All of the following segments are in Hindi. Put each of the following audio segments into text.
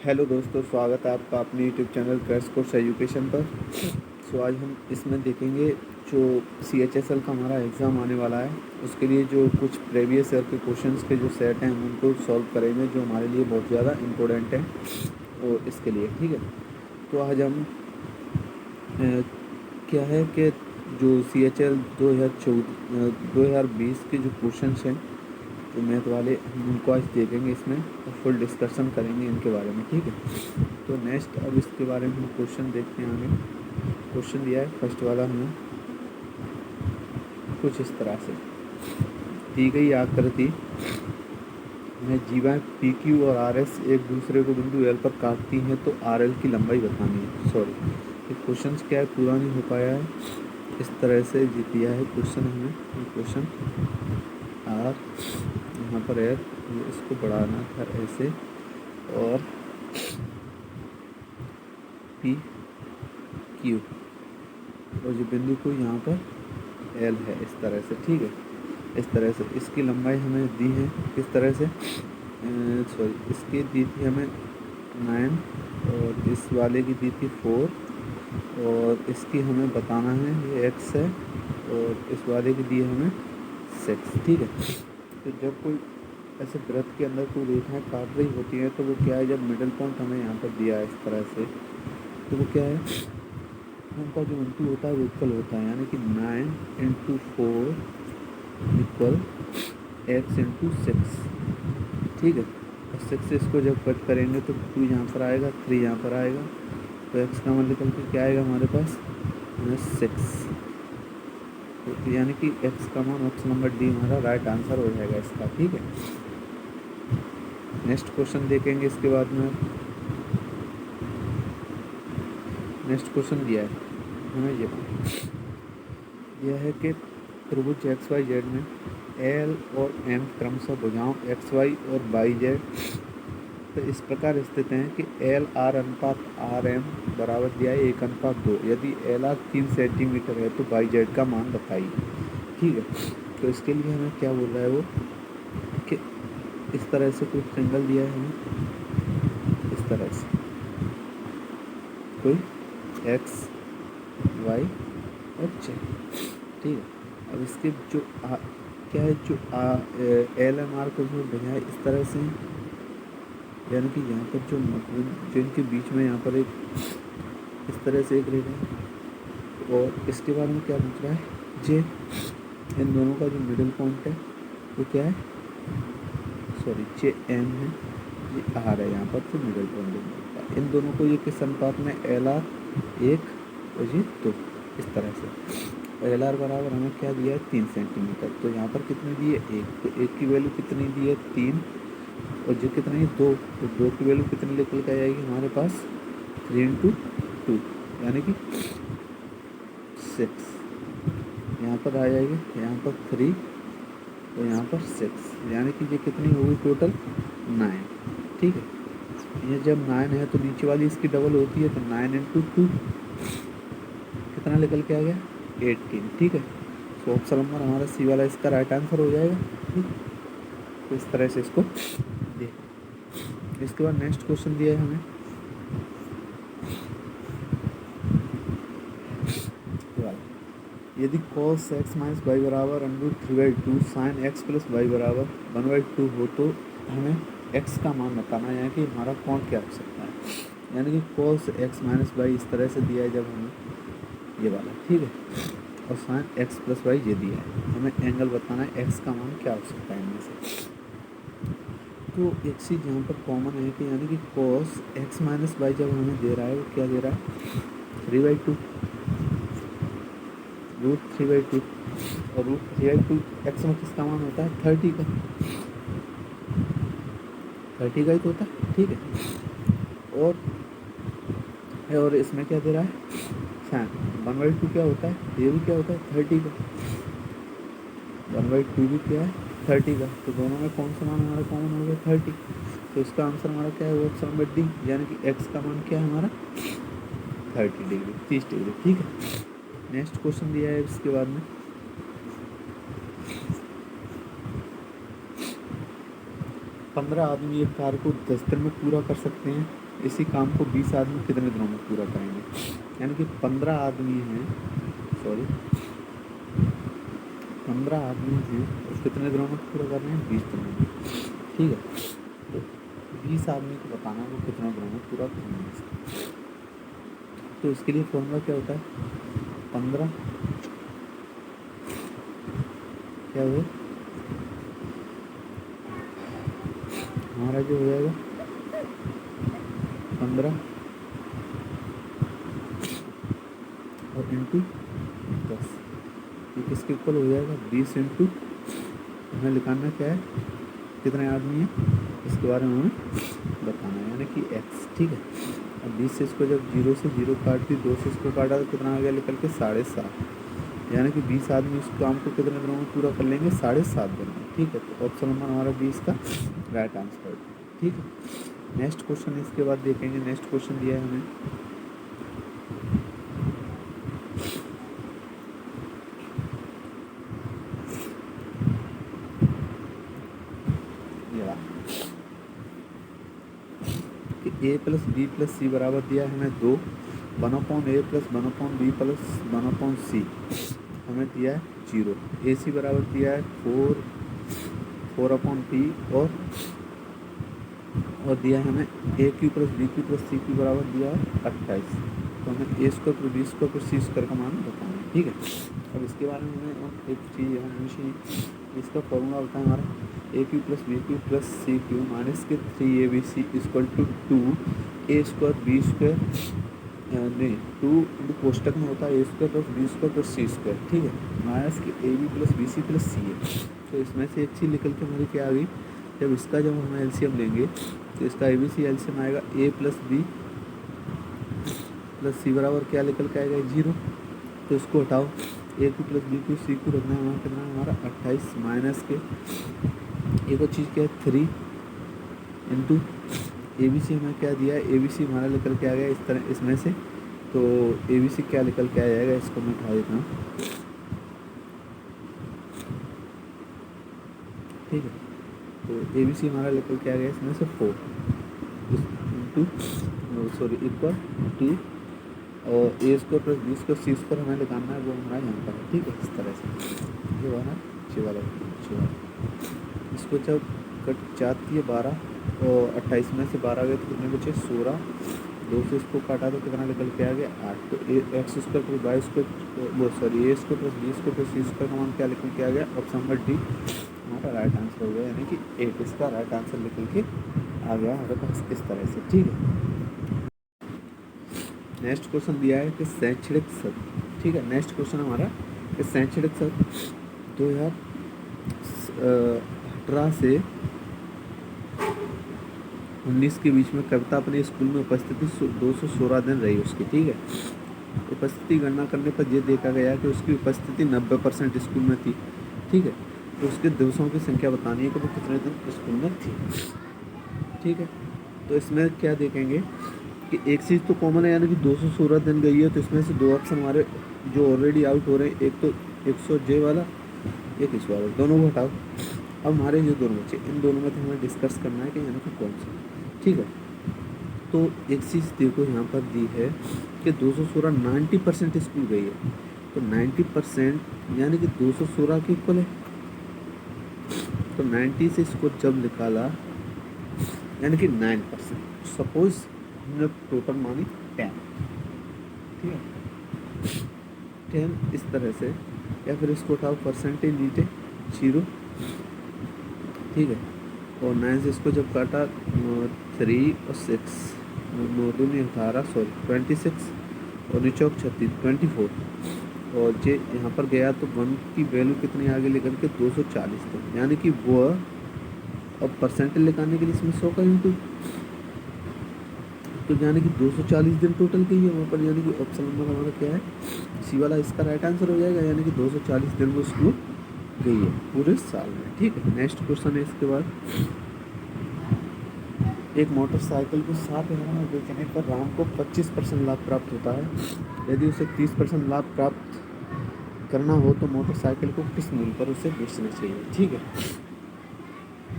हेलो दोस्तों, स्वागत है आपका अपने YouTube channel crash course education पर। आज हम इसमें देखेंगे जो CHSL का हमारा एग्ज़ाम आने वाला है, उसके लिए जो कुछ प्रीवियस ईयर के क्वेश्चंस के जो सेट हैं हम उनको सॉल्व करेंगे, जो हमारे लिए बहुत ज़्यादा इम्पोर्टेंट है और इसके लिए ठीक है। तो आज हम क्या है कि जो CHL 2020 के जो क्वेश्चंस हैं जो मैथ वाले, हम उनको आज देखेंगे इसमें और फुल डिस्कशन करेंगे इनके बारे में, ठीक है। तो नेक्स्ट अब इसके बारे में हम क्वेश्चन देखते हैं। आगे क्वेश्चन दिया है फर्स्ट वाला हमें कुछ इस तरह से दी गई आकृति में जीवाएँ PQ और RS एक दूसरे को बिंदु L पर काटती हैं तो RL की लंबाई बतानी है। सॉरी, ये क्वेश्चन क्या है, पूरा नहीं हो पाया है। इस तरह से दिया है क्वेश्चन हमें, ये क्वेश्चन R यहाँ पर है, इसको बढ़ाना था ऐसे, और PQ और जो बिंदु को यहाँ पर L है, इस तरह से, ठीक है। इस तरह से इसकी लंबाई हमें दी है, किस तरह से, सॉरी, इसकी दी थी हमें 9 और इस वाले की दी थी 4 और इसकी हमें बताना है, ये x है और इस वाले की दी है हमें 6, ठीक है। तो जब कोई ऐसे वृत्त के अंदर कोई रेखाएं काट रही होती हैं तो वो क्या है, जब मिडिल पॉइंट हमें यहाँ पर दिया है इस तरह से, तो वो क्या है, उनका जो बिंदु होता है वो इक्वल होता है, यानी कि 9 × 4 इक्वल x × 6, ठीक है। और 6 से इसको जब कट करेंगे तो 2 यहाँ पर आएगा, 3 यहाँ पर आएगा, तो x का मान निकल के क्या आएगा हमारे पास, 6। तो यानी कि x का मान ऑप्शन नंबर डी हमारा राइट आंसर हो जाएगा इसका, ठीक है। नेक्स्ट क्वेश्चन देखेंगे इसके बाद में। नेक्स्ट क्वेश्चन दिया है हमें, यह है कि त्रिभुज XYZ में L और M क्रमशः भुजाओं XY और YZ तो इस प्रकार स्थित हैं कि LR अनुपात RM बराबर दिया है 1:2। यदि LR 3 सेंटीमीटर है तो YZ का मान बताइए, ठीक है। तो इसके लिए हमें क्या बोल रहा है वो, कि इस तरह से कोई ट्रायंगल दिया है हमें, इस तरह से कोई X Y और Z, ठीक है। अब इसके जो क्या है, जो LMR को जो भुजा है इस तरह से, यानी कि यहाँ पर जो इनके बीच में यहाँ पर एक इस तरह से एक रेखा है और इसके बाद में क्या बच रहा है, J, इन दोनों का जो मिडिल पॉइंट है वो क्या है, सॉरी JM है, ये R है यहाँ पर, तो मिडिल पॉइंट इन दोनों को ये किस अनुपात में, LR 1 और ये 2, इस तरह से। LR बराबर हमें क्या दिया है, 3 सेंटीमीटर, तो यहाँ पर कितनी दी है, 1, तो 1 की वैल्यू कितनी दी है, 3, और जो कितनी है 2, तो 2 की वैल्यू कितनी निकल के आएगी हमारे पास, 3 × 2 यानी कि 6, यहाँ पर आ जाएगी, यहाँ पर 3 और यहाँ पर 6, यानी कि ये कितनी होगी टोटल 9, ठीक है। ये जब 9 है तो नीचे वाली इसकी डबल होती है, तो 9 × 2 कितना निकल के आ गया, 18, ठीक है। तो ऑप्शन नंबर हमारा सी वाला इसका राइट आंसर हो जाएगा, ठीक। तो इस तरह से इसको देख। इसके बाद नेक्स्ट क्वेश्चन दिया है हमें, यदि cos x - y बराबर √3/2 sin x + y बराबर 1/2 हो तो हमें x का मान बताना है, यानी कि हमारा कौन क्या हो सकता है। यानी कि cos x - y इस तरह से दिया है जब हमें ये वाला, ठीक है, और sin x + y ये दिया है, हमें एंगल बताना है, x का मान क्या हो सकता है इनमें से। तो एक चीज़ यहाँ पर कॉमन है कि यानी कि cos x - y जब हमें दे रहा है वो क्या दे रहा है, 3/2, √3/2, और √3/2 x में किसका मान होता है, 30 का, 30 का ही तो होता है, ठीक है। और इसमें क्या दे रहा है, साइन 1/2 क्या होता है, ये भी क्या होता है 30 का, 1/2 भी क्या है 30 का, तो दोनों में कौन सा मान हमारा कॉमन हो गया, 30। तो इसका आंसर हमारा क्या है, वो ऑप्शन नंबर डी, यानी कि x का मान क्या है हमारा 30 डिग्री, 30 डिग्री, ठीक है। नेक्स्ट क्वेश्चन दिया है इसके बाद में, 15 आदमी एक कार्य को 10 दिन में पूरा कर सकते हैं इसी काम को 20 आदमी कितने दिनों में पूरा करेंगे? यानी कि 15 आदमी हैं, सॉरी 15 आदमी हैं और कितने दिनों में पूरा कर रहे हैं? 20 दिनों में। ठीक है, तो 20 आदमी को बताना है वो कितने दिनों में पूरा करेंगे। तो इसके लिए फॉर्मूला क्या होता है? 15 क्या हुआ हमारा जो हो जाएगा 15 और इंटू 10, ये किसके इक्वल हो जाएगा? 20 इंटू, हमें लिखाना क्या है, कितने आदमी हैं इसके बारे में हमें बताना है, यानी कि x। ठीक है, अब 20 से इसको जब 0 से 0 काट दी, 2 से इसको काटा तो कितना आ गया निकल के 7.5, यानी कि 20 आदमी इस काम को कितने दिनों में पूरा कर लेंगे? 7.5 दिन में। ठीक है, तो ऑप्शन नंबर हमारा 20 का राइट आंसर है। ठीक है, नेक्स्ट क्वेश्चन इसके बाद देखेंगे। नेक्स्ट क्वेश्चन दिया है हमें, ए प्लस बी प्लस सी बराबर दिया है हमें 2, 1/a plus 1/b plus 1/c हमें दिया है 0, ए सी बराबर दिया है 4/t और दिया है हमें A cube plus B cube plus C cube बराबर दिया है 28। तो हमें A square plus B square plus C square का मान बताना है। ठीक है, अब इसके बारे में हमें एक चीज़ हमेशा, इसका फॉर्मूला होता है हमारा A cube plus B cube plus C cube minus के 3abc equal to 2 A square B square, नहीं 2 इंटू कोष्टक में होता है A square plus B square plus C square. ठीक है, माइनस के A B plus B C plus C है। तो इसमें से एक चीज़ निकल के हमारी क्या आ गई, जब हम एलसीएम लेंगे तो इसका ए बी सी एलसीएम आएगा A plus B plus C बराबर क्या निकल के आएगा? 0। तो इसको हटाओ, A cube plus B cube C cube रखना है हमारा, कितना है हमारा 28 माइनस के एक और चीज़ क्या है 3 इंटू ए बी सी हमें क्या दिया है? ए बी सी हमारा निकल के आ गया इस तरह इसमें से, तो ए बी सी क्या निकल के आ जाएगा? इसको मैं उठा देता हूँ। ठीक है, तो ए बी सी हमारा निकल के आ गया इसमें से 4 इंटू सॉरी इक्वल टू और ए स्क्वायर प्लस बी स्क्वायर सी स्क्वायर हमें निकालना है, वो हमारा यहाँ पर है। ठीक है, इस तरह से ये वाला इसको जब कट जाती है 12 और 28 में से 12 गए तो कितने बचे? 16, 2 से इसको काटा तो कितना निकल के आ गया? 8। तो X square plus Y square वो sorry A square plus B square plus C square का मान क्या निकल के आ गया? ऑप्शन नंबर डी हमारा राइट आंसर हो गया, यानी कि 8 इसका राइट आंसर निकल के आ गया हमारे पास इस तरह से। ठीक है, नेक्स्ट क्वेश्चन दिया है कि शैक्षणिक सत्र। ठीक है, नेक्स्ट क्वेश्चन हमारा कि शैक्षणिक सत्र 2018 से 19 के बीच में कविता अपने स्कूल में उपस्थिति 216 दिन रही उसकी। ठीक है, उपस्थिति गणना करने पर यह देखा गया कि उसकी उपस्थिति 90% स्कूल में थी। ठीक है, तो उसके दिवसों की संख्या बतानी है कि वो कितने दिन स्कूल में थी। ठीक है, तो इसमें क्या देखेंगे कि एक चीज़ तो कॉमन है, यानी कि 216 दिन गई है, तो इसमें से 2 ऑप्शन हमारे जो ऑलरेडी आउट हो रहे हैं, एक तो 100 जे वाला, एक इस वाला, दोनों को हटाओ। अब हमारे ये दोनों बच्चे, इन दोनों में तो हमें डिस्कस करना है कि यानी कि कौन सा। ठीक है, तो एक चीज़ देखो यहाँ पर दी है कि 216 90% स्कूल गई है, तो 90% यानी कि 216 के इक्वल है। तो 90 से इसको जब निकाला यानी कि 9%, सपोज हमने टोटल मानी 10। ठीक है, 10 इस तरह से, या फिर इसको उठाओ परसेंटेज नीचे 0। ठीक है, और 9 से इसको जब काटा 3 और 6 2 में 18 सॉरी 26 और नीचे 36 24, और जे यहाँ पर गया तो 1 की वैल्यू कितनी आगे लेकर के 240 तक, यानी कि वो अब परसेंटेज निकालने के लिए इसमें 100 का इंटू, तो यानी कि 240 दिन टोटल गई है वहाँ पर, यानी कि ऑप्शन नंबर हमारा क्या है? सी वाला इसका राइट आंसर हो जाएगा, यानी कि 240 दिन वो स्कूल गई है पूरे साल में। ठीक है, नेक्स्ट क्वेश्चन है इसके बाद, एक मोटरसाइकिल को 7,000 में बेचने पर राम को 25% लाभ प्राप्त होता है। यदि उसे 30% लाभ प्राप्त करना हो तो मोटरसाइकिल को किस मूल्य पर उसे बेचना चाहिए? ठीक है,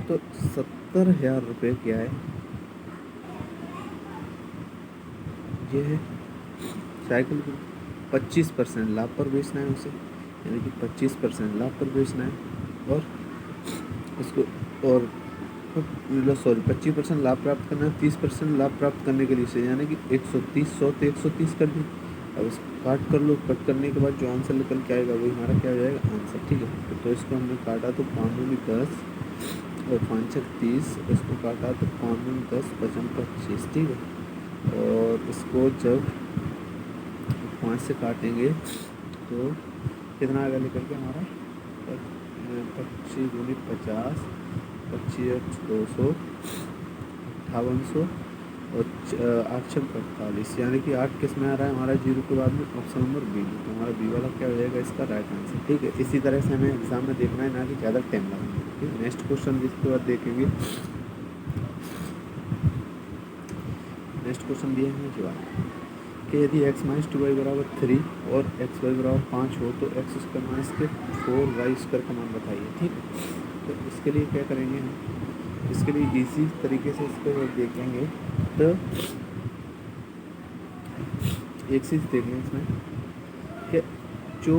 तो 70,000 रुपये क्या है? ये है साइकिल को 25% लाभ पर बेचना है उसे, यानी कि 25% लाभ पर बेचना है। और इसको और 25% लाभ प्राप्त करना है, 30% लाभ प्राप्त करने के लिए से, यानी कि 130 100 तो 130 कर दी। अब इसको काट कर लो, कट करने के बाद जो आंसर निकल के आएगा वही हमारा क्या हो जाएगा आंसर, ठीक है। तो इसको हमने काटा तो 5 दूनी 10 और 5 छक 30, इसको काटा तो 5 दूनी 10 55 25, ठीक है। और इसको जब 5 से काटेंगे तो कितना आएगा निकल के हमारा 25 दूनी 50, 25 200 5800 और 8 छक 48, यानी कि 8 किस में आ रहा है हमारा 0 के बाद में ऑप्शन नंबर बी में। तो हमारा बी वाला क्या हो जाएगा इसका राइट आंसर, ठीक है। इसी तरह से हमें एग्जाम में देखना है, ना कि ज़्यादा टाइम लगाना है, ठीक है। नेक्स्ट क्वेश्चन जिसके बाद देखेंगे, नेक्स्ट क्वेश्चन दिया है जवाब कि यदि x माइनस 2y बराबर 3 और एक्स वाई बराबर 5 हो तो एक्स स्क्वायर माइनस के 4y स्क्वायर का मान बताइए, ठीक है। तो इसके लिए क्या करेंगे हम, इसके लिए इसी तरीके से इसको देखेंगे। तो एक चीज़ देख लें इसमें कि जो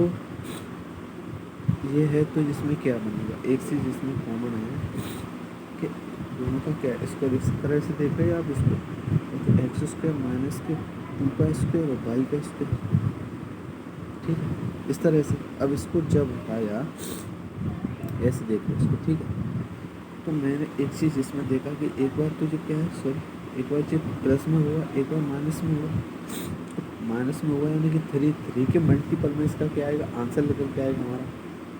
ये है तो इसमें क्या बनेगा, एक चीज़ इसमें कॉमन है कि दोनों का क्या है। इसको इस तरह से देख रहे हैं आप, इसको तो एक्स स्क्वायर माइनस के 2 का स्क्वायर और वाई का स्क्वायर, ठीक है, इस तरह से। अब इसको जब हटाया ऐसे देख लो इसको, ठीक है। तो मैंने एक चीज़ इसमें देखा कि एक बार तो जो क्या है, सॉरी, एक बार जो प्लस में हुआ, एक बार माइनस में हुआ। तो माइनस में हुआ यानी कि 3 के मल्टीपल में इसका क्या आएगा आंसर निकल के आएगा हमारा।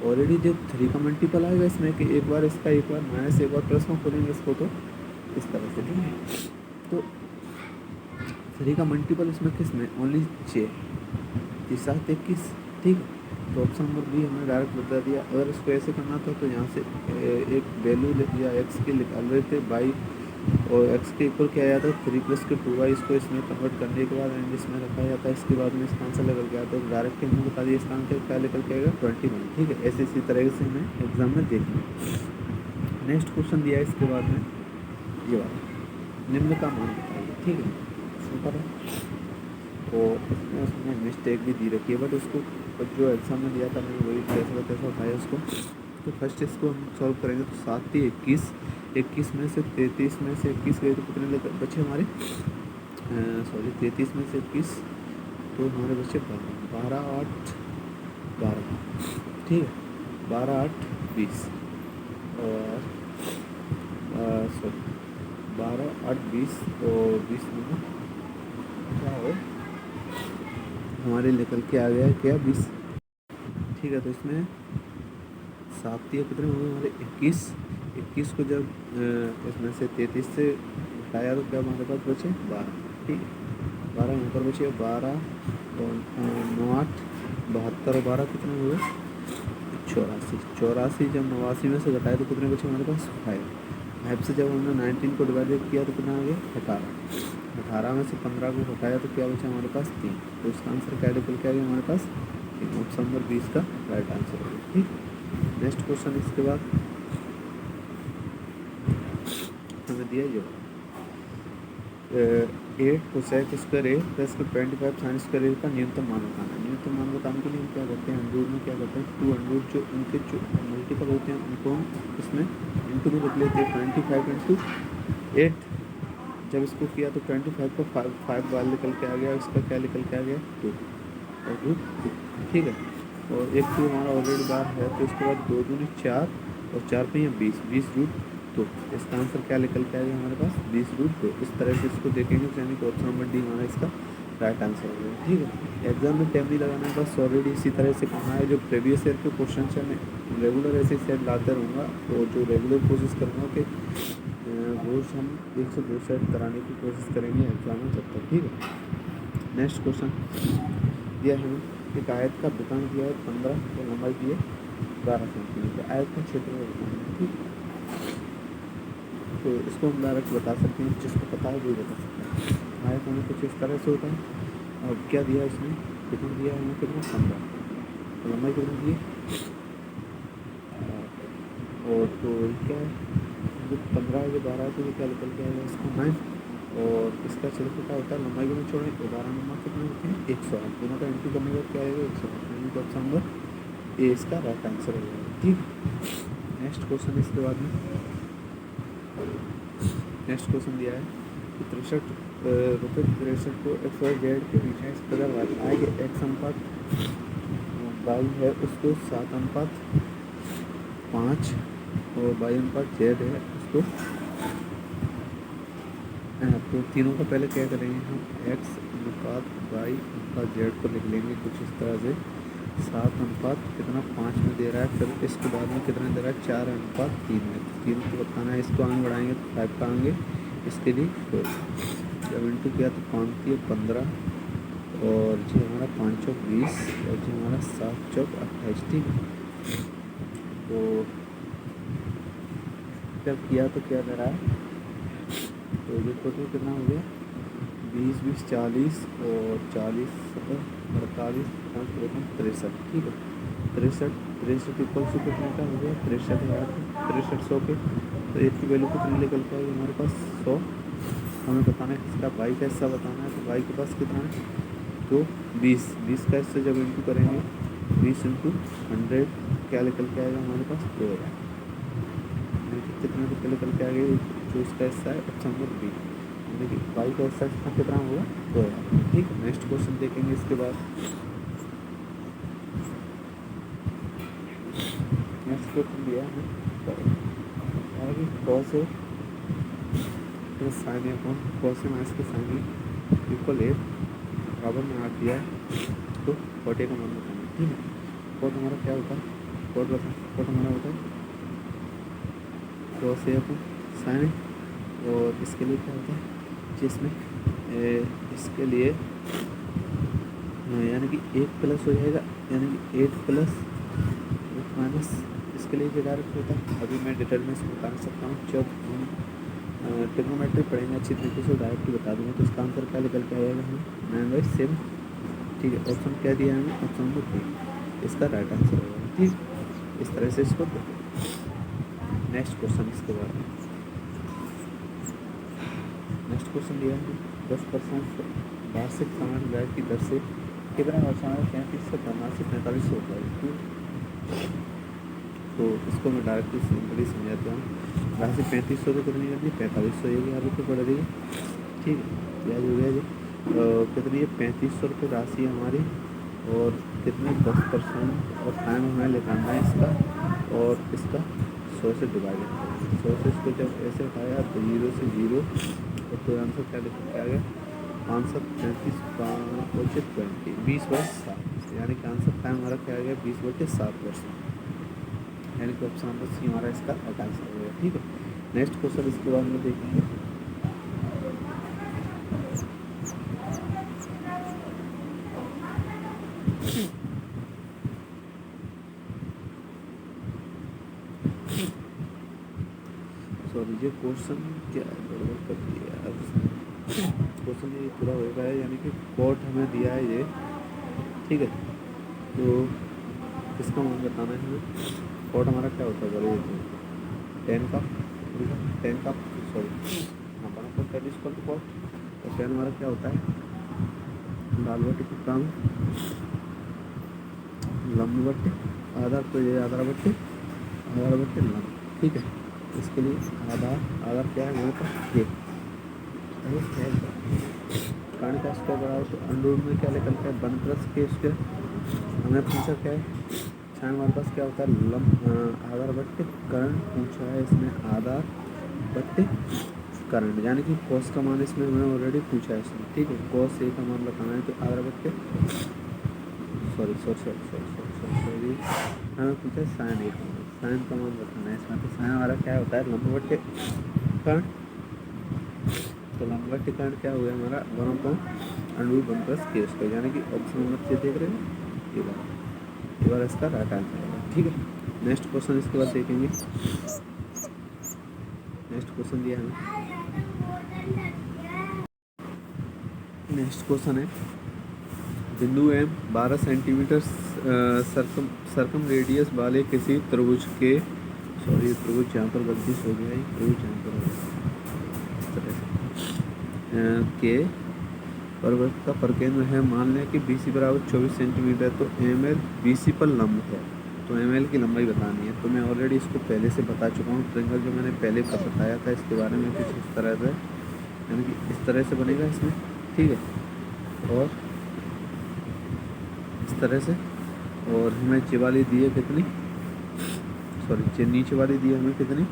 ऑलरेडी जो 3 का मल्टीपल आएगा इसमें कि एक बार इसका, एक बार माइनस, एक बार प्लस में खोलेंगे इसको, तो इस तरह से, ठीक है। तो 3 का मल्टीपल इसमें किस में, ओनली 6, 7 21, ठीक है। तो ऑप्शन नंबर बी हमने डायरेक्ट बता दिया। अगर इसको ऐसे करना था तो यहाँ से एक वैल्यू या एक्स की निकाल रहे थे, बाई और एक्स के इक्वल क्या आया था 3 प्लस के 2y, इसको इसमें कन्वर्ट करने के बाद एंड इसमें रखा जाता है। इसके बाद में इसका आंसर निकल गया तो डायरेक्ट हमने बता दिया इसका आंसर क्या निकल के आएगा 21, ठीक है। ऐसे इसी तरह से हमें एग्जाम में देखेंगे। नेक्स्ट क्वेश्चन दिया है इसके बाद में ये वाला, निम्न का मान बताइए, ठीक है, सिंपल है। और इसमें उसने मिस्टेक भी दी रखी है, बट उसको जो एग्जाम में दिया था मैंने वही कैसा कैसा उठाया उसको। तो फर्स्ट इसको हम सॉल्व करेंगे तो 7 3 21, 21 में से 33 में से 21 गए तो कितने लेकर बचे हमारे, सॉरी 33 में से 21 तो हमारे बचे 12 8 12, ठीक है, 12 8 20 और सॉरी 12 8 20 और 20 में क्या हो हमारे निकल के आ गया क्या 20, ठीक है। तो इसमें 7 3 कितने होंगे हमारे 21 को जब इसमें से 33 से हटाया तो क्या हमारे पास बचे 12, ठीक है। 12 यहाँ पर बचे 12 और 9 8 72 और 12 कितने हुए 84 जब 89 में से घटाया तो कितने बचे हमारे पास 5 से जब हमने 19 को डिवाइडेड किया तो कितना आ गया 18 में से 15 को हटाया तो क्या बचा हमारे पास 3। तो इसका आंसर क्या निकल के आ गया हमारे पास 3, ऑप्शन नंबर 20 का राइट आंसर होगा, ठीक। नेक्स्ट क्वेश्चन इसके बाद हमें दिया ये 8 कोसेक स्क्वायर ए प्लस 25 साइन स्क्वायर ए का न्यूनतम मान बताना है। न्यूनतम मान बताने के लिए हम क्या करते हैं, अंडरूट में क्या करते हैं, 2 अंडरूट जो उनके जो मल्टीपल होते हैं उनको हम इसमें इंटू में रख लेते हैं। 25 इंटू 8 जब इसको किया तो 25 को 5 बार निकल के आ गया, इसका क्या निकल के आ गया 2 और रूट 2, ठीक है। और एक तो हमारा ऑलरेडी बार है तो इसके बाद 2 दूनी 4 और 4 पे 20 रूट 2, इसका आंसर क्या निकल के आएगा हमारे पास 20 रूट 2। इस तरह से इसको देखेंगे तो यानी कि ऑप्शन नंबर डी हमारा इसका राइट आंसर हो गया, ठीक है। एग्जाम में टाइम नहीं लगाना है, बस ऑलरेडी इसी तरह से कहा है। जो प्रीवियस ईयर के क्वेश्चन है मैं रेगुलर ऐसे सेट लाते रहूँगा, तो जो रेगुलर कोशिश करूँगा कि रोज़ हम 1 से 2 सेट कराने की कोशिश करेंगे एग्जाम में तब तक, ठीक है। नेक्स्ट क्वेश्चन दिया है एक आयत का विकर्ण दिया है 15 और लंबाई दी है 12 सेंटीमीटर। आयत का क्षेत्र में बताना है, ठीक है। तो इसको हम डायरेक्ट बता सकते हैं, जिसको पता है वो बता सकते हैं। आयत हमें कुछ इस तरह से होता है। और क्या दिया है इसमें, कितना दिया है हमें, कितना 15, तो लंबाई कितनी दी है और तो क्या है जो 15 है जो 12 है तो ये क्या निकल के आएगा इसको 9, और इसका क्षेत्र क्या होता है, लंबाई गुना चौड़ाई, 12 नंबर कितने होते हैं 108, दोनों का इंटू करने का क्या आएगा 108, यानी कि ऑप्शन नंबर ए इसका राइट आंसर हो जाएगा। ठीक, नेक्स्ट क्वेश्चन इसके बाद में नेक्स्ट क्वेश्चन दिया है कि 63 रुपये 63 को एक्स वाई जेड के बीच में इस प्रकार बांटना है कि एक्स अनुपात वाई है उसको 7:5 और वाई अनुपात जेड है उसको, तो तीनों का पहले क्या करेंगे हम, एक्स अनुपात वाई अनुपात जेड को लिख लेंगे कुछ इस तरह से, 7 अनुपात कितना 5 में दे रहा है, फिर इसके बाद में कितना दे रहा है 4:3 में, तो 3 को बताना है, इसको आगे बढ़ाएंगे तो 5 का आएंगे, इसके लिए 4, जब इंटू किया तो 5 3 15 और जी हमारा 5 चौक 20 और जी हमारा 7 चौक 28। ठीक है, तो जब किया तो क्या दे रहा है, तो ये टोटल कितना हो गया 20 20 40 और 40 48 5 63। ठीक है, 63 इक्वल टू कितने का हो गया 63,000 के, तो एक की वैल्यू कितनी निकल के आएगी हमारे पास 100। हमें बताना है किसका वाई का हिस्सा बताना है, तो वाई के पास कितना है, तो 20 का हिस्सा जब इंटू करेंगे 20 इंटू 100 क्या निकल के आएगा हमारे पास 2000, कितने रुपये निकल के आएगा जो इसका हिस्सा है ऑप्शन नंबर बी, यानी कि वाई का हिस्सा कितना होगा 2000। ठीक है, नेक्स्ट क्वेश्चन देखेंगे इसके बाद, नेक्स्ट क्वेश्चन दिया है कॉस है प्लस साइन है अपॉन कॉस है माइनस के साइन इक्वल 8 बराबर में 8 दिया है, तो कॉट ए का मान बताना है। ठीक है, कॉट हमारा क्या होता है, कॉट हमारा होता है कॉस ए अपॉन साइन है, और इसके लिए क्या होता है जिसमें इसके लिए यानी कि 1 प्लस हो जाएगा, यानी कि 8 प्लस 1 माइनस, इसके लिए जो डायरेक्ट होता है, अभी मैं डिटेल में इसको बता सकता हूँ, जब हम ट्रिग्नोमेट्री पढ़ेंगे अच्छी तरीके से डायरेक्ट बता दूँगा, तो इसका आंसर क्या निकल के आएगा हमें 9/7। ठीक है, ऑप्शन क्या दिया है हमें, ऑप्शन नंबर बी इसका राइट आंसर होगा। ठीक, इस तरह से इसको नेक्स्ट क्वेश्चन इसके बाद नेक्स्ट क्वेश्चन दिया है 10% वार्षिक सामान्य ब्याज की दर से कितना वर्षांत 33 से 45 होता है। तो इसको मैं डायरेक्ट सिंपली समझाता हूँ, राशि 3500 तो कितनी कर दी 4500, ये भी यहाँ रुपये पड़ रही है। ठीक है, ब्याज हो गया जी कितनी है 3500 रुपये राशि हमारी, और कितने 10% और टाइम हमें निकालना है इसका, और इसका 100 से डिवाइडेड 100 से इसको जब ऐसे उठाया तो 0 से 0, और तो आंसर क्या लिख के आ गया आंसर 35 20 वर्ष 7, यानी कि आंसर टाइम हमारा क्या आ गया 20/7 वर्ष, यानी कि ऑप्शन नंबर सी हमारा इसका राइट आंसर हो गया। ठीक है, नेक्स्ट क्वेश्चन इसके बाद में देखेंगे, सॉरी ये क्वेश्चन क्या गड़बड़ कर दिया क्वेश्चन ये पूरा हो गया है, यानी कि कोट हमें दिया है ये। ठीक है, तो इसका मान बताना है हमें, कोट हमारा क्या होता है बोले 10 का सॉरी हाँ बड़ा कोट 10 इक्वल टू कोट, तो 10 हमारा क्या होता है लाल बट्टे को काम लंब बट्टे आधार, तो ये आधार बट्टे लंब। ठीक है, इसके लिए आधार क्या है हमारे पास ये कर्ण का स्क्वायर बराबर, तो अंडर में क्या निकलता है 1+k स्क्वायर, हमें पूछा क्या है छाया हमारे पास क्या होता है लंब आधार बट्टे कर्ण पूछा है, इसमें आधार बट्टे कर्ण, यानी कि कॉस का मान इसमें हमें ऑलरेडी पूछा है इसमें। ठीक है, कॉस ए का मान बताना है, तो आधार बट्टे सॉरी हमें पूछा है साइन ए का मान, साइन का मान बताना है इसमें, तो साइन हमारा क्या होता है लंब बट्टे कर्ण, तो लंब बट्टे कर्ण क्या हो गया हमारा 1/√1+k स्क्वायर, यानी कि ऑप्शन नंबर 6 देख रहे हैं ये बार इसका राइट आंसर होगा। ठीक है, नेक्स्ट क्वेश्चन इसके बाद देखेंगे, नेक्स्ट क्वेश्चन दिया है नेक्स्ट क्वेश्चन है बिंदु एम 12 सेंटीमीटर सर्कम रेडियस वाले किसी त्रिभुज के त्रिभुज यहाँ पर गलती से हो गया है, त्रिभुज यहाँ पर के परिवृत्त का परिकेंद्र है। मान लें कि BC बराबर 24 सेंटीमीटर, तो ML BC पर लंब है, तो ML की लंबाई बतानी है। तो मैं ऑलरेडी इसको पहले से बता चुका हूँ, ट्रायंगल जो मैंने पहले का बताया था इसके बारे में कुछ इस तरह से, यानी कि इस तरह से बनेगा इसमें, ठीक है, और इस तरह से। और हमें नीचे वाली दी है कितनी, सॉरी नीचे वाली दी है हमें कितनी,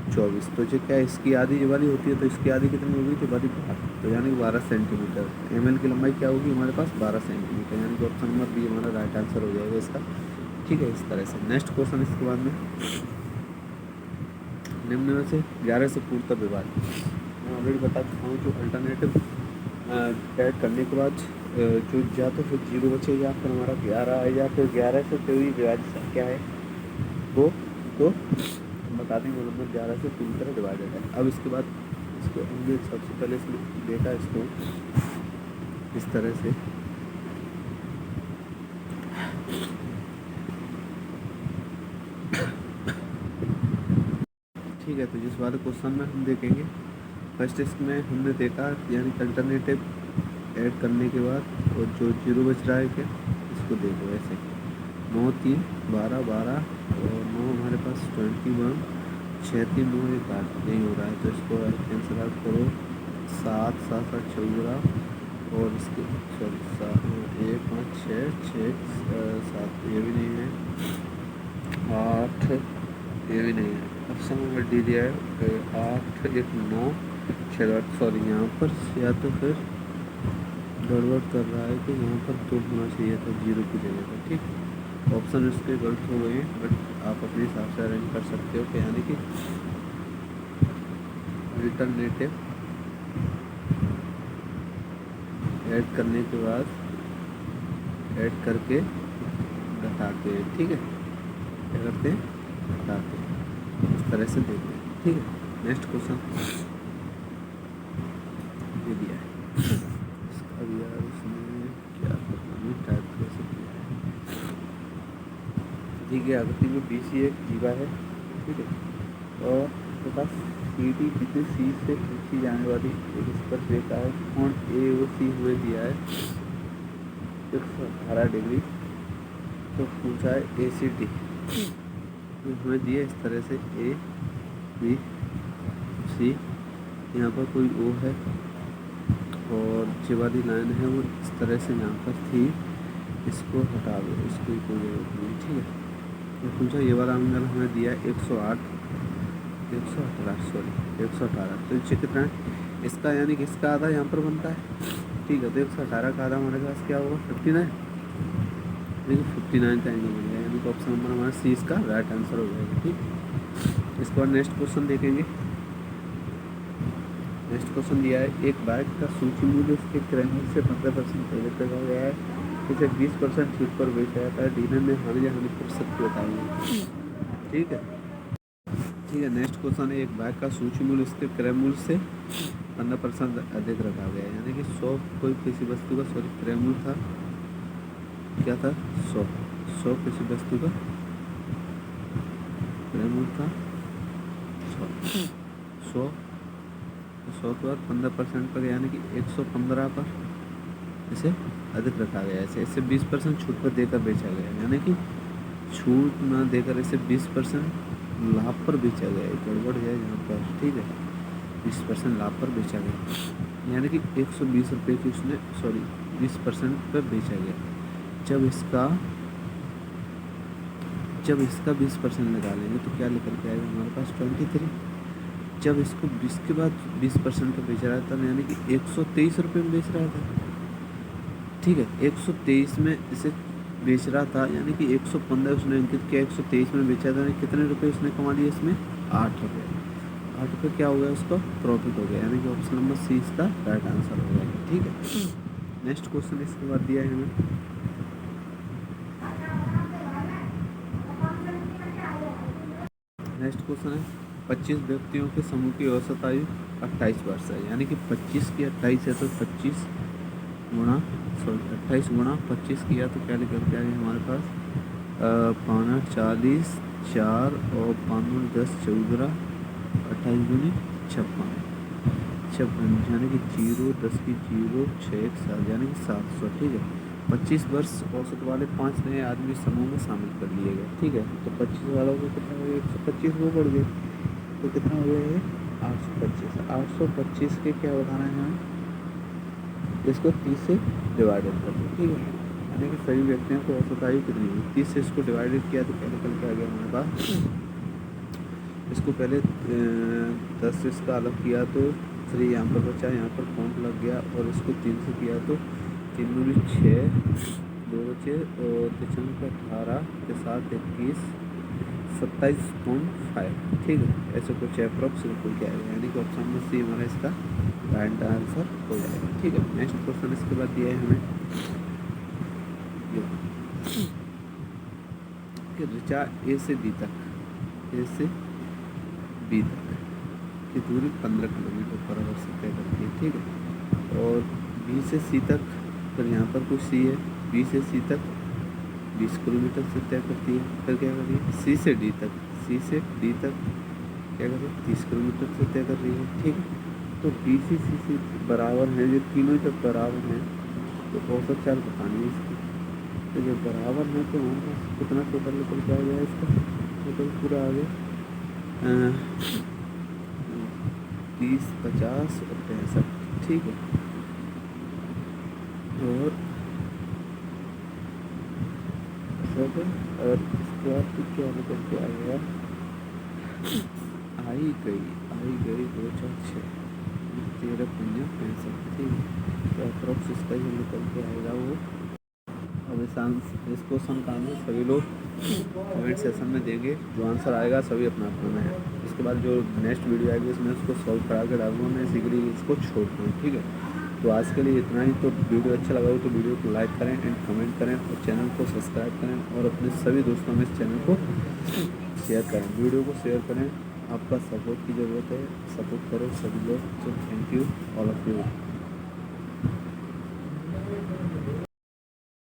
24। तो जो क्या इसकी आधी जो वाली होती है, तो इसकी आधी कितनी होगी, जो वाली 12, तो यानी कि 12 सेंटीमीटर। ML की लंबाई क्या होगी हमारे पास, 12 सेंटीमीटर, यानी कि ऑप्शन नंबर बी हमारा राइट आंसर हो जाएगा इसका, ठीक है। इस तरह से नेक्स्ट क्वेश्चन इसके बाद में, निम्न में से 11 से पूर्णतः विभाज्य, मैं ऑलरेडी बता चुका हूँ, जो अल्टरनेटिव ऐड करने के बाद जो या तो फिर 0 बचे, या फिर हमारा 11 है, या फिर 11 से कोई विभाज्य क्या है वो, तो बता देंगे नंबर 11 से पूरी तरह डिवाइडेड है। अब इसके बाद इसको हमने सबसे पहले इसमें देखा इसको इस तरह से, ठीक है। तो जिस वाले क्वेश्चन में हम देखेंगे, फर्स्ट इसमें हमने देखा यानी अल्टरनेटिव ऐड करने के बाद और जो 0 बच रहा है क्या, इसको देखो ऐसे 9 3 12 12 और 9 हमारे पास 21, 6 3 9 1 8 नहीं हो रहा है, तो इसको कैंसिल आउट करो, 7 7 7 14 और इसके सॉरी 1 5 6 6 7 ये भी नहीं है, 8 ये भी नहीं है, ऑप्शन नंबर डी दिया है 8 1 9 6 8, सॉरी यहाँ पर या तो फिर गड़बड़ कर रहा है कि यहाँ पर 2 होना चाहिए था 0 की जगह पर, ठीक है। ऑप्शन इसके गलत हो गए हैं, बट आप अपने हिसाब से अरेंज कर सकते हो कि यानी कि अल्टरनेटिव ऐड करने के बाद ऐड करके घटाते हैं, ठीक है, क्या करते हैं, घटाते हैं, इस तरह से देखते हैं, ठीक है। नेक्स्ट क्वेश्चन ये दिया है, अब यार इसमें क्या करना टाइप कैसे किया है, ठीक है। आकृति में BC एक जीवा है, ठीक है, और उसके पास CD किसी C से खींची जाने वाली एक स्पर्शरेखा है, कोण AOC हुए दिया है 118 डिग्री, तो पूछा है ACD, तो हमें दिया इस तरह से ABC, यहाँ पर कोई O है और जो वाली लाइन है वो इस तरह से यहाँ पर थी, इसको हटा दो, इसको कोई जरूरत नहीं, ठीक है। तो पूछा ये वाला एंगल हमें दिया है 118 सॉरी 118, तो इससे कितना है इसका, यानी कि इसका आधा यहाँ पर बनता है, ठीक है। तो 118 का आधा हमारे पास क्या होगा 59, देखिए 59 का एंगल बन गया, यानी कि ऑप्शन नंबर हमारा C इसका राइट आंसर हो जाएगा, ठीक। इसके बाद नेक्स्ट क्वेश्चन देखेंगे। नेक्स्ट क्वेश्चन दिया है एक बाइक का सूची मूल्य उसके क्रय मूल्य से 15% पहले लगा गया है, इसे 20% छूट पर बेचा जाता है, डीलर ने हानि या हानि प्रतिशत बताइए, ठीक है, ठीक है। नेक्स्ट क्वेश्चन है एक बाइक का सूची मूल्य उसके क्रय मूल्य से 15% अधिक रखा गया है, यानी कि 100 कोई किसी वस्तु का सॉरी क्रय मूल्य था, क्या था 100 किसी वस्तु का क्रय मूल्य था 100 के बाद 15% पर, यानी कि 115 पर इसे अधिक रखा गया है, इसे 20% छूट पर देकर बेचा गया, यानी कि छूट ना देकर इसे 20% लाभ पर बेचा गया है, गड़बड़ है यहाँ पर, ठीक है, 20% लाभ पर बेचा गया, यानी कि 120 रुपये की उसने सॉरी 20% पर बेचा गया। जब इसका 20% लगा लेंगे तो क्या निकल के आएगा हमारे पास 23, जब इसको 20 के बाद 20% का बेच रहा था, यानी कि 123 रुपये में बेच रहा था, ठीक है, 123 में इसे बेच रहा था, यानी कि 115 उसने अंकित किया, 123 में बेचा था, कितने रुपए उसने कमा लिए इसमें 8 रुपये, 8 रुपये क्या हो गया उसका प्रॉफिट हो गया, यानी कि ऑप्शन नंबर C इसका राइट आंसर हो जाएगा, ठीक है। नेक्स्ट क्वेश्चन इसके बाद दिया है हमें, नेक्स्ट क्वेश्चन है 25 व्यक्तियों के समूह की औसत आयु 28 वर्ष है, यानी कि 25 की 28 है, तो 25 गुणा 28 गुणा 25 किया तो क्या निकल के आएगा हमारे पास 5 40 4 और 5 10 14 28 दूनी 56 यानी कि 0, 10 की 0, 6, 7 यानी कि 700। ठीक है, 25 वर्ष औसत वाले 5 नए आदमी समूह में शामिल कर लिए गए। ठीक है, तो 25 वालों को कितना हो गया, 125 वो बढ़ गए, तो कितना हो गया ये 825। 825 के क्या बताना है हमें, इसको 30 से डिवाइडेड कर दो। ठीक है, यानी कि सभी व्यक्तियों को औसत आयु कितनी हुई, 30 से इसको डिवाइडेड किया तो क्या निकल के आ गया हमारे पास। इसको पहले 10 से इसका अलग किया तो 3 यहाँ पर बचा, यहाँ पर पॉइंट लग गया, और इसको 3 से किया तो 3 दूनी 6, 2 बचे, और 18 के साथ 21, 27.5। ठीक है, ऐसे कुछ अप्रॉक्स बिल्कुल क्या आएगा, यानी कि ऑप्शन में सी हमारा इसका राइट आंसर हो जाएगा। ठीक है, नेक्स्ट क्वेश्चन इसके बाद दिया है हमें कि ऋचा ए से बी तक, ए से बी तक की दूरी 15 किलोमीटर पर आवर से तय करती है। ठीक है, और बी से सी तक, फिर यहाँ पर कुछ सी है, बी से सी तक 20 किलोमीटर से तय करती है। फिर क्या कर रही है, सी से डी तक, सी से डी तक क्या कर रही है, 30 किलोमीटर से तय कर रही है। ठीक है, तो बी सी सी सी बराबर हैं, जो तीनों जब बराबर हैं तो औसत चाल बतानी है इसकी। तो जब बराबर है तो हमारे पास कितना टोटल निकल के आ गया, इसका टोटल पूरा आ गया 30, 50 और 65। ठीक है, और और इसके बाद फिर क्या निकल के आ गया, आई गई 2, 4, 6, 13, 15, 65। ठीक है, तो अप्रॉक्स इसका जो निकल के आएगा वो, अब इस क्वेश्चन का आंसर सभी लोग कमेंट सेशन में देंगे, जो आंसर आएगा सभी अपना अपना में है। इसके बाद जो नेक्स्ट वीडियो आएगी उसमें उसको सॉल्व करा के डालूंगा मैं, इसी के लिए इसको छोड़ दूँ। ठीक है, तो आज के लिए इतना ही। तो वीडियो अच्छा लगा हो तो वीडियो को लाइक करें एंड कमेंट करें, और चैनल को सब्सक्राइब करें, और अपने सभी दोस्तों में इस चैनल को शेयर करें, वीडियो को शेयर करें। आपका सपोर्ट की ज़रूरत है, सपोर्ट करो सभी लोग। So thank you all of you.